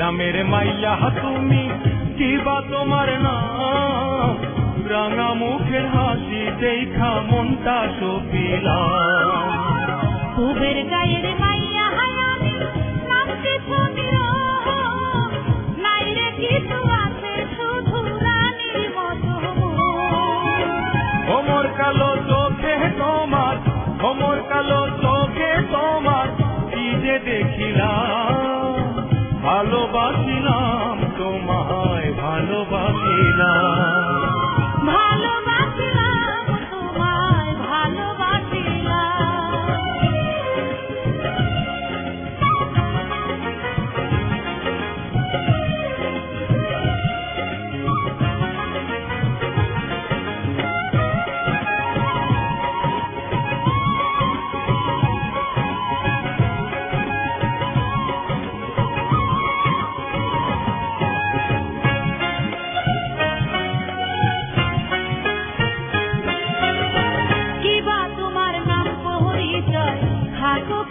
গ্রামের মাইয়া তুমি কিবা তোমার নাম রাঙা মুখের হাসি দেখা মনটা সপিলাম পুবের গায়ের মাইয়া আমি নাম কিছু নাই রে কিছু আছে শুধু রানীর মতো ওমর কালো চোখে তোমার ওমর কালো চোখে তোমার কি যে দেখিলাম ভালোবাসিলাম তোমায় ভালোবাসিলাম ভালোবাসিলাম তোমায় ভালোবাসিলাম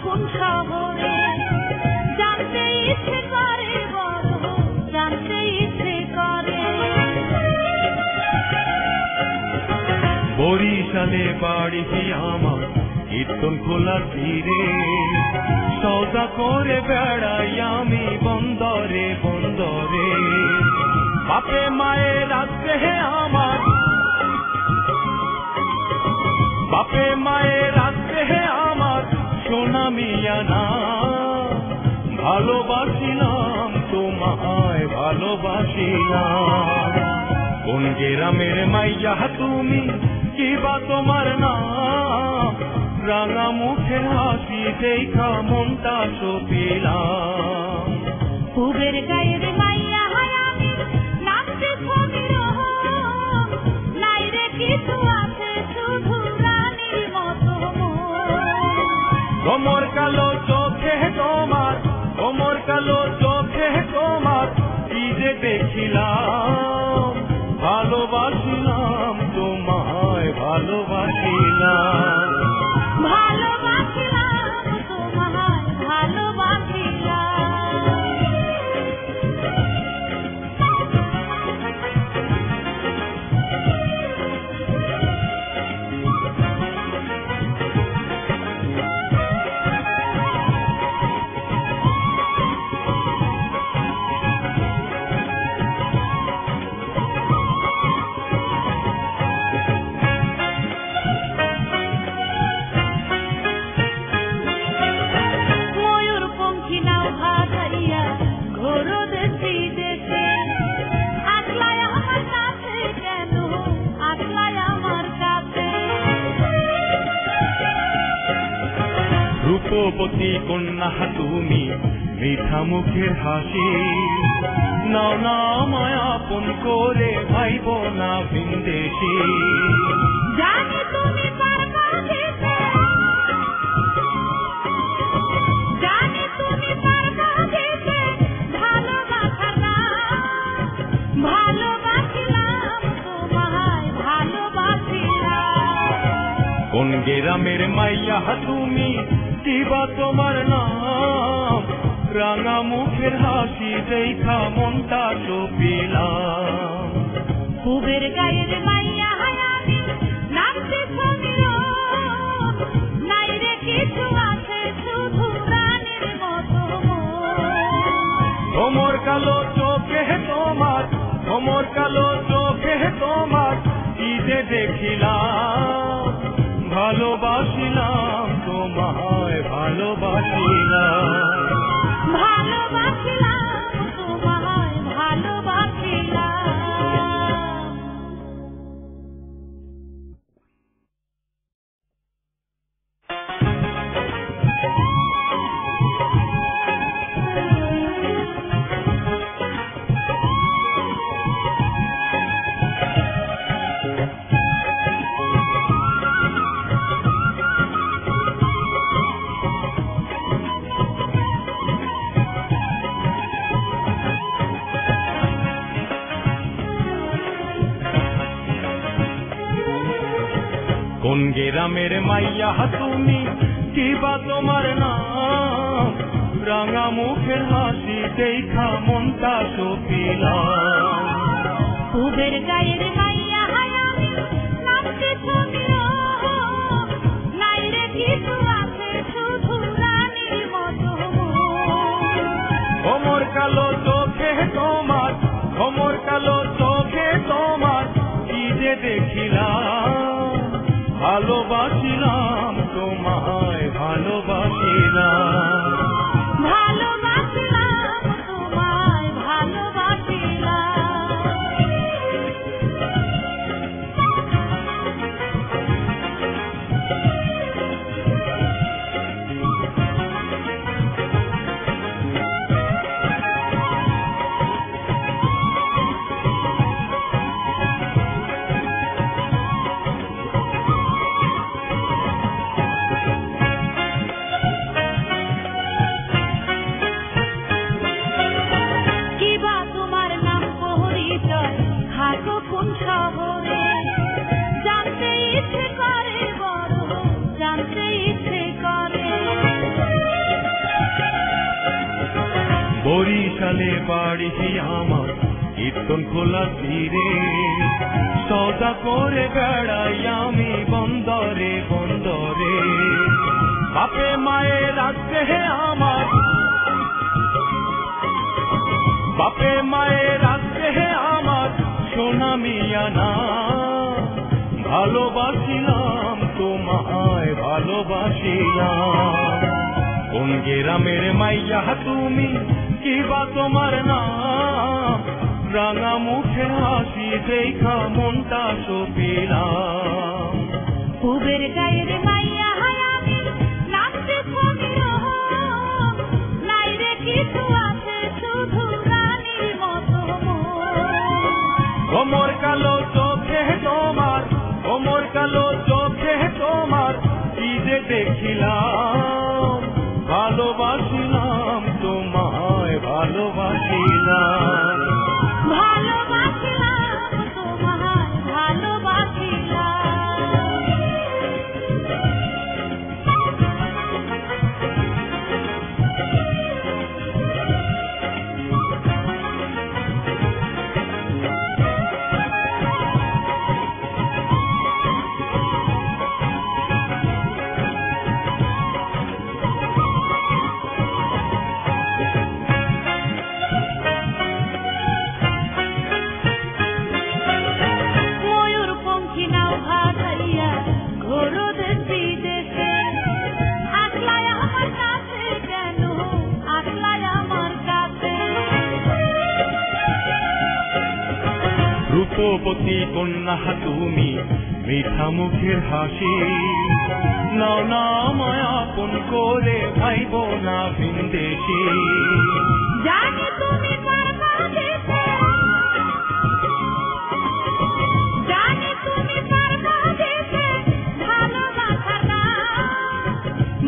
কোন শহরে জানতে ইচ্ছে করে বড় জানতে ইচ্ছে করে বরিশালে বাড়ি আমার কীর্তন খোলা তীরে সওদা করে বেড়াই আমি বন্দরে বন্দরে বাপে মায়ের আছে আমার বাপে মায়ের আছে আমার সোনা মিয়া না ভালোবাসিলাম তোমায় ভালোবাসিলাম কোন গ্রামের মাইয়া তুমি কিবা তোমার নাম রাঙা মুখের হাসি দেখা মনটা সপিলাম পুবের গায়ের মাইয়া আমি নাম কিছু নাই রে কিছু আছে শুধু রানীর মতো ওমর কালো চোখে তোমার ওমর কালো চোখে তোমার কি যে দেখিলাম ভালোবাসিলাম তোমায় ভালোবাসিলাম ভালোবাসিলাম তোমায় ভালোবাসিলাম রূপবতী কন্যা তুমি মিঠা মুখের হাসি নাও না আমায় আপন করে ভাইব না ভিনদেশি জানি তুমি পারবা যেতে জানি তুমি পারবা যেতে ভালোবাসিলাম তোমায় ভালোবাসিলাম কোন গ্রামের মাইয়া তুমি কিবা তোমার নাম রাঙা মুখের হাসি দেখা মনটা সপিলাম পুবের গায়ের মাইয়া আমি নাম কিছু নাই রে কিছু আছে শুধু রানীর মতো ওমর কালো চোখে তোমার ওমর কালো চোখে তোমার কি যে দেখিলাম ভালোবাসিলাম তোমায় ভালোবাসিলাম ভালোবাসিলাম তোমায় ভালোবাসিলাম কোন গ্রামের মাইয়া তুমি কিবা তোমার নাম রাঙা মুখের হাসি দেখা মনটা সপিলাম। পুবের গায়ের মাইয়া আমি নাচতে ছবিও নাই রে কিছু আছে শুধু রানীর মতো। কোমর কালো চোখে তোমার, কোমর কালো চোখে তোমার কি যে দেখিলাম। ভালোবাসিলাম তোমায়, ভালোবাসিলাম, ভালোবাসিলাম তোমায়, ভালোবাসিলাম। থাকো কোন শহরে জানতে ইচ্ছে করে, বড় জানতে ইচ্ছে করে। বরিশালে বাড়ি আমার কীর্তন খোলা তীরে, সদা করে বেড়াই আমি বন্দরে বন্দরে। বাপে মায়ের রাখছে আমার, বাপে মায়ের রাখছে আমার সোনা মিয়া না। ভালোবাসিলাম তোমায়, ভালোবাসিলাম। কোন গ্রামের মাইয়া তুমি, কি বা তোমার নাম। রাঙা মুখের হাসি দেখা মনটা সপিলাম। পুবের গায়ের মাইয়া আমি নাচতে ছবিও নাই রে কিছু আছে শুধু রানীর মতো। কোমর কালো চোখে তোমার, কোমর কালো চোখে তোমার কি যে দেখিলাম। ভালোবাসিলাম তোমায়, ভালোবাসিলাম, ভালোবাসিলাম তোমায়, ভালোবাসিলাম। রূপবতী কন্যা তুমি, মিঠা মুখের হাসি নাও না আমায় আপন করে, ভাইব না ভিনদেশি। জানি তুমি পারবা দিতে, জানি তুমি পারবা দিতে ভালোবাসাটা।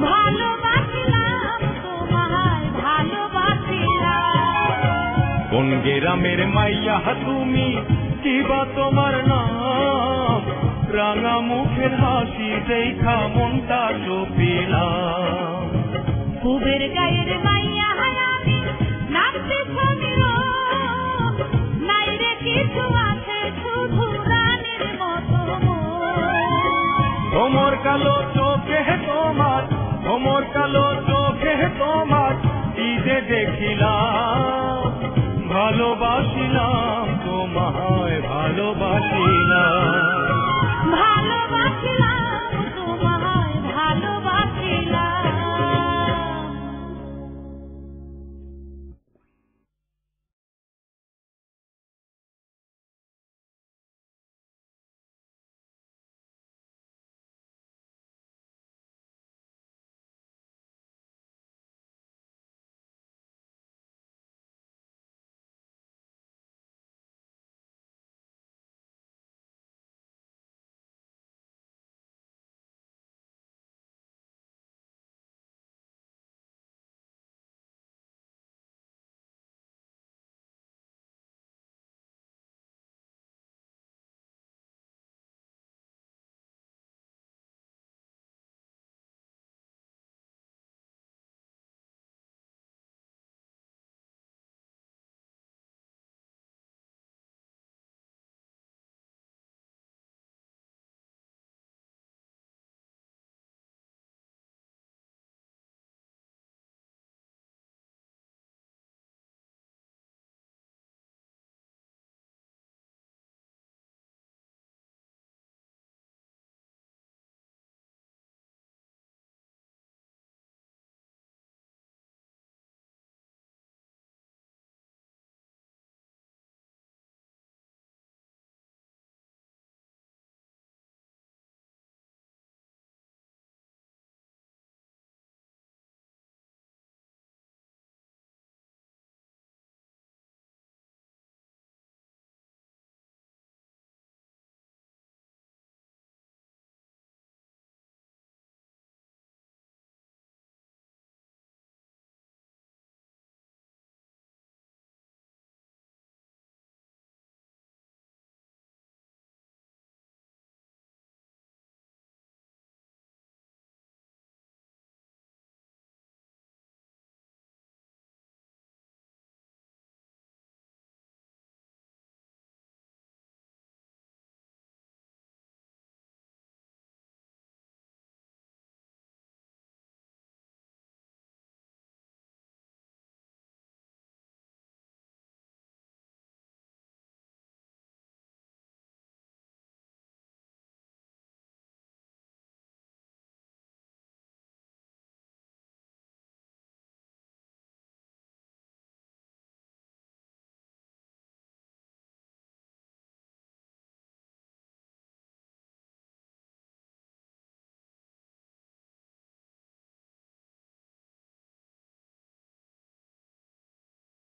ভালোবাসিলাম তোমায়, ভালোবাসিলাম। কোন গ্রামের মাইয়া তুমি, কি বা তোমার নাম। রাঙা মুখের হাসি দেখা মনটা সপিলাম। পুবের গায়ের মাইয়া আমি নাচতে ছবিও নাই রে কিছু আছে শুধু রানীর মতো। কোমর কালো চোখে তোমার, কোমর কালো চোখে তোমার কি যে দেখিলাম। ভালোবাসিলাম তোমায়, ভালোবাসিলাম।